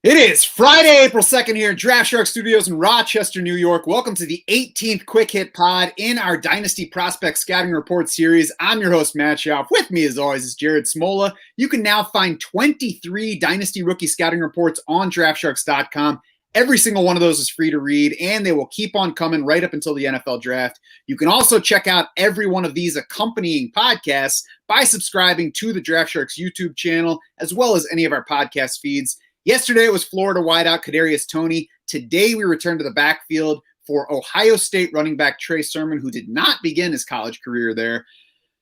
It is Friday, April 2nd here at Draft Shark Studios in Rochester, New York. Welcome to the 18th Quick Hit Pod in our Dynasty Prospect Scouting Report series. I'm your host, Matt Schauf. With me, as always, is Jared Smola. You can now find 23 Dynasty Rookie Scouting Reports on DraftSharks.com. Every single one of those is free to read, and they will keep on coming right up until the NFL Draft. You can also check out every one of these accompanying podcasts by subscribing to the Draft Sharks YouTube channel, as well as any of our podcast feeds. Yesterday, it was Florida wideout Kadarius Toney. Today, we return to the backfield for Ohio State running back Trey Sermon, who did not begin his college career there.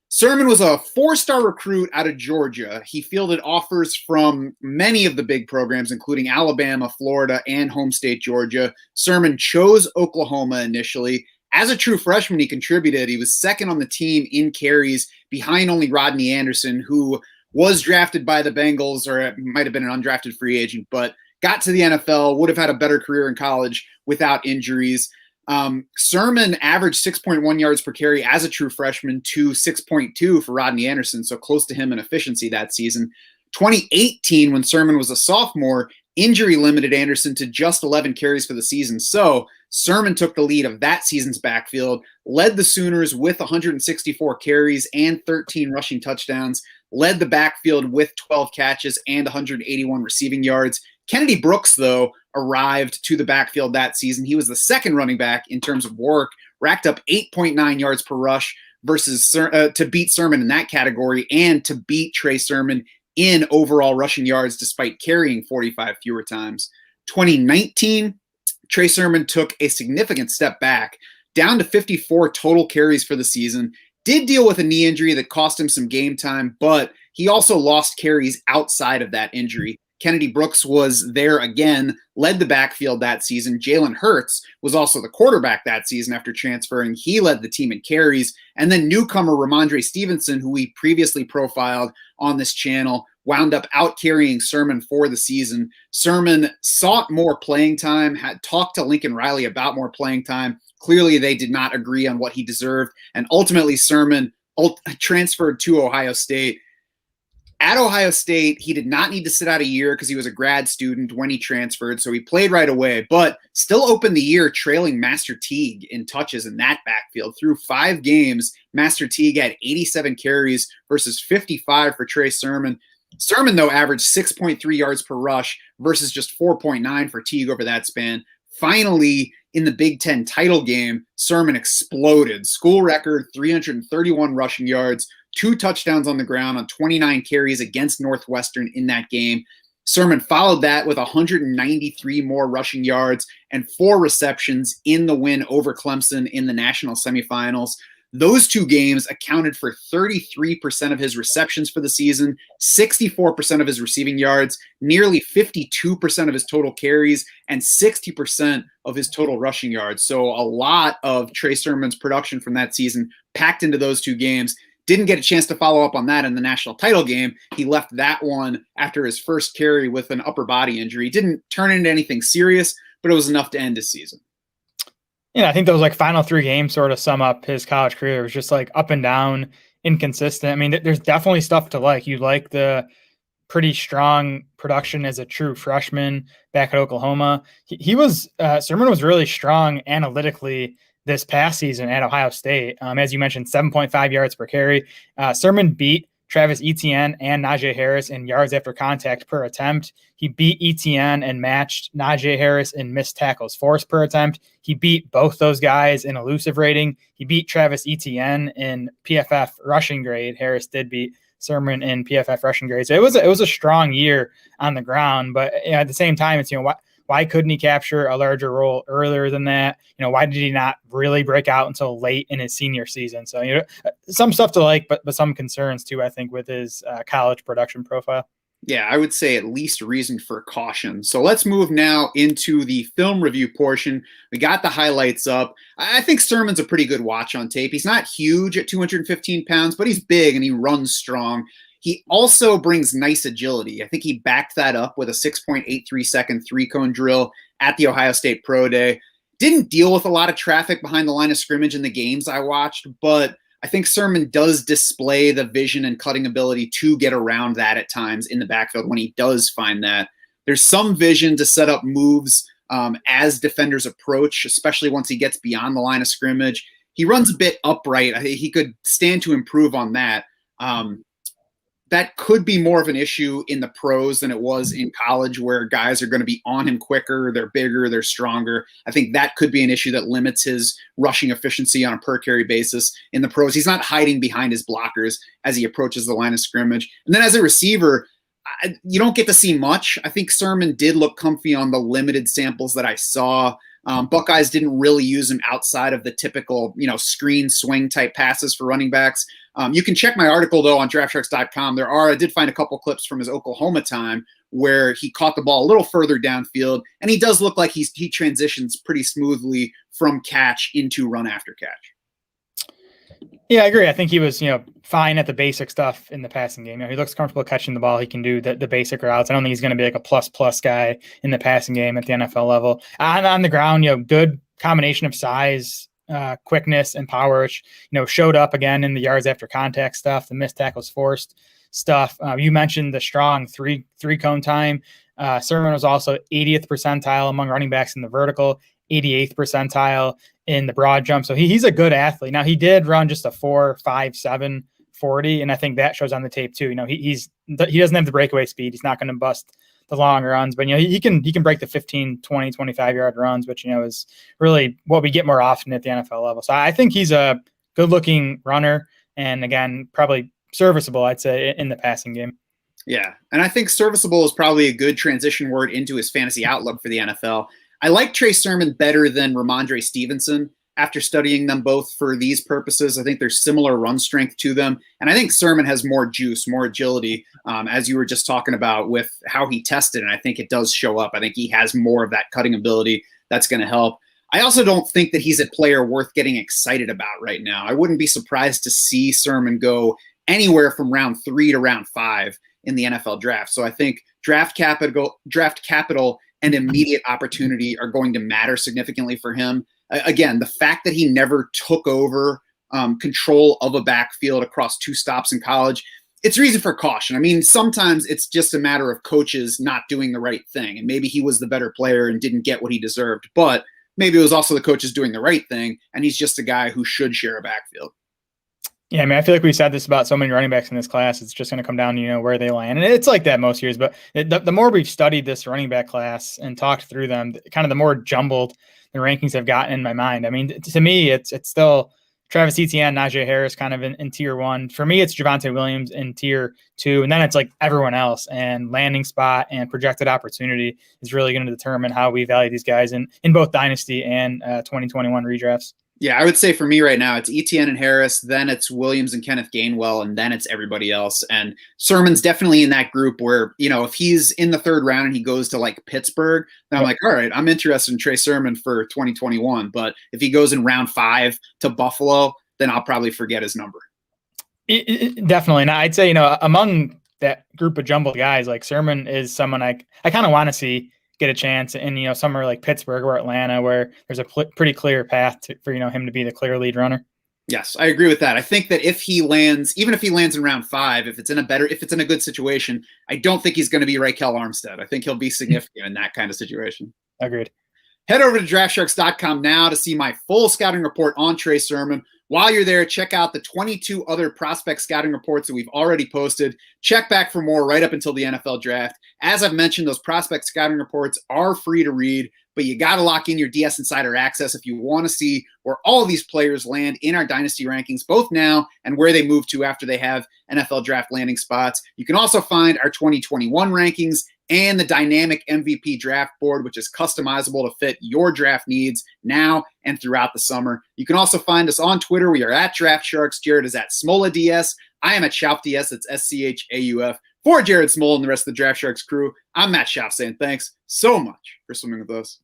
Sermon was a four-star recruit out of Georgia. He fielded offers from many of the big programs, including Alabama, Florida, and home state Georgia. Sermon chose Oklahoma initially. As a true freshman, he contributed. He was second on the team in carries behind only Rodney Anderson, who was drafted by the Bengals, or it might have been an undrafted free agent, but got to the NFL, would have had a better career in college without injuries. Sermon averaged 6.1 yards per carry as a true freshman to 6.2 for Rodney Anderson, so close to him in efficiency that season. 2018, when Sermon was a sophomore, injury limited Anderson to just 11 carries for the season. So Sermon took the lead of that season's backfield, led the Sooners with 164 carries and 13 rushing touchdowns, led the backfield with 12 catches and 181 receiving yards. Kennedy Brooks, though, arrived to the backfield that season. He was the second running back in terms of work, racked up 8.9 yards per rush versus to beat Sermon in that category and to beat Trey Sermon in overall rushing yards despite carrying 45 fewer times. 2019, Trey Sermon took a significant step back, down to 54 total carries for the season. Did deal with a knee injury that cost him some game time, but he also lost carries outside of that injury. Kennedy Brooks was there again, led the backfield that season. Jalen Hurts was also the quarterback that season after transferring. He led the team in carries. And then newcomer Ramondre Stevenson, who we previously profiled on this channel, wound up out-carrying Sermon for the season. Sermon sought more playing time, had talked to Lincoln Riley about more playing time. Clearly, they did not agree on what he deserved. And ultimately, Sermon transferred to Ohio State. At Ohio State, he did not need to sit out a year because he was a grad student when he transferred, so he played right away, but still opened the year trailing Master Teague in touches in that backfield. Through 5 games, Master Teague had 87 carries versus 55 for Trey Sermon. Sermon, though, averaged 6.3 yards per rush versus just 4.9 for Teague over that span. Finally, in the Big Ten title game, Sermon exploded. School record, 331 rushing yards, 2 touchdowns on the ground on 29 carries against Northwestern in that game. Sermon followed that with 193 more rushing yards and 4 receptions in the win over Clemson in the national semifinals. Those 2 games accounted for 33% of his receptions for the season, 64% of his receiving yards, nearly 52% of his total carries, and 60% of his total rushing yards. So a lot of Trey Sermon's production from that season packed into those 2 games. Didn't get a chance to follow up on that in the national title game. He left that one after his first carry with an upper body injury. Didn't turn into anything serious, but it was enough to end his season. Yeah, I think those final 3 games sort of sum up his college career. It was just up and down, inconsistent. I mean, there's definitely stuff to like. You like the pretty strong production as a true freshman back at Oklahoma. Sermon was really strong analytically this past season at Ohio State. As you mentioned, 7.5 yards per carry. Sermon beat Travis Etienne and Najee Harris in yards after contact per attempt. He beat Etienne and matched Najee Harris in missed tackles forced per attempt. He beat both those guys in elusive rating. He beat Travis Etienne in PFF rushing grade. Harris did beat Sermon in PFF rushing grade. So it was a strong year on the ground, but at the same time, it's why couldn't he capture a larger role earlier than that? Why did he not really break out until late in his senior season? So, some stuff to like, but some concerns too, I think, with his college production profile. Yeah, I would say at least reason for caution. So let's move now into the film review portion. We got the highlights up. I think Sermon's a pretty good watch on tape. He's not huge at 215 pounds, but he's big and he runs strong. He also brings nice agility. I think he backed that up with a 6.83 second 3-cone drill at the Ohio State Pro Day. Didn't deal with a lot of traffic behind the line of scrimmage in the games I watched, but I think Sermon does display the vision and cutting ability to get around that at times in the backfield when he does find that. There's some vision to set up moves as defenders approach, especially once he gets beyond the line of scrimmage. He runs a bit upright. I think he could stand to improve on that. That could be more of an issue in the pros than it was in college, where guys are going to be on him quicker, they're bigger, they're stronger. I think that could be an issue that limits his rushing efficiency on a per carry basis in the pros. He's not hiding behind his blockers as he approaches the line of scrimmage. And then as a receiver, you don't get to see much. I think Sermon did look comfy on the limited samples that I saw. Buckeyes didn't really use him outside of the typical, screen swing type passes for running backs. You can check my article, though, on draftsharks.com. I did find a couple clips from his Oklahoma time where he caught the ball a little further downfield, and he does look like he transitions pretty smoothly from catch into run after catch. Yeah, I agree. I think he was, fine at the basic stuff in the passing game. He looks comfortable catching the ball. He can do the basic routes. I don't think he's going to be like a plus guy in the passing game at the NFL level. On the ground, good combination of size, quickness, and power, which, showed up again in the yards after contact stuff, the missed tackles forced stuff. You mentioned the strong three cone time. Sermon was also 80th percentile among running backs in the vertical, 88th percentile in the broad jump. So he's a good athlete. Now, he did run just a 4.57 40, and I think that shows on the tape too. He doesn't have the breakaway speed. He's not going to bust the long runs, but he can break the 15, 20, 25 yard runs, which is really what we get more often at the NFL level. So I think he's a good looking runner, and again, probably serviceable, I'd say, in the passing game. Yeah, and I think serviceable is probably a good transition word into his fantasy outlook for the NFL. I like Trey Sermon better than Ramondre Stevenson after studying them both for these purposes. I think there's similar run strength to them. And I think Sermon has more juice, more agility, as you were just talking about with how he tested. And I think it does show up. I think he has more of that cutting ability that's going to help. I also don't think that he's a player worth getting excited about right now. I wouldn't be surprised to see Sermon go anywhere from round 3 to round 5 in the NFL draft. So I think draft capital, and immediate opportunity are going to matter significantly for him. Again, the fact that he never took over control of a backfield across 2 stops in college, it's reason for caution. I mean, sometimes it's just a matter of coaches not doing the right thing, and maybe he was the better player and didn't get what he deserved, but maybe it was also the coaches doing the right thing, and he's just a guy who should share a backfield. Yeah, I mean, I feel like we said this about so many running backs in this class. It's just going to come down to, where they land. And it's like that most years. But the more we've studied this running back class and talked through them, kind of the more jumbled the rankings have gotten in my mind. I mean, to me, it's still Travis Etienne, Najee Harris kind of in tier 1. For me, it's Javonte Williams in tier 2. And then it's like everyone else. And landing spot and projected opportunity is really going to determine how we value these guys in both Dynasty and 2021 redrafts. Yeah, I would say for me right now, it's Etienne and Harris, then it's Williams and Kenneth Gainwell, and then it's everybody else. And Sermon's definitely in that group where, if he's in the 3rd round and he goes to like Pittsburgh, then I'm like, all right, I'm interested in Trey Sermon for 2021. But if he goes in round 5 to Buffalo, then I'll probably forget his number. Definitely. Now, I'd say, among that group of jumbled guys, like Sermon is someone I kind of want to see get a chance in, somewhere like Pittsburgh or Atlanta, where there's a pretty clear path for him to be the clear lead runner. Yes, I agree with that. I think that even if he lands in round 5, if it's in a good situation, I don't think he's going to be Raquel Armstead. I think he'll be significant in that kind of situation. Agreed. Head over to draftsharks.com now to see my full scouting report on Trey Sermon. While you're there, check out the 22 other prospect scouting reports that we've already posted. Check back for more right up until the NFL draft. As I've mentioned, those prospect scouting reports are free to read, but you got to lock in your DS Insider access if you want to see where all of these players land in our dynasty rankings, both now and where they move to after they have NFL draft landing spots. You can also find our 2021 rankings and the dynamic MVP draft board, which is customizable to fit your draft needs now and throughout the summer. You can also find us on Twitter. We are at Draft Sharks. Jared is at SmolaDS. I am at SchaufDS. It's SCHAUF. For Jared Smol and the rest of the Draft Sharks crew, I'm Matt Schauf saying thanks so much for swimming with us.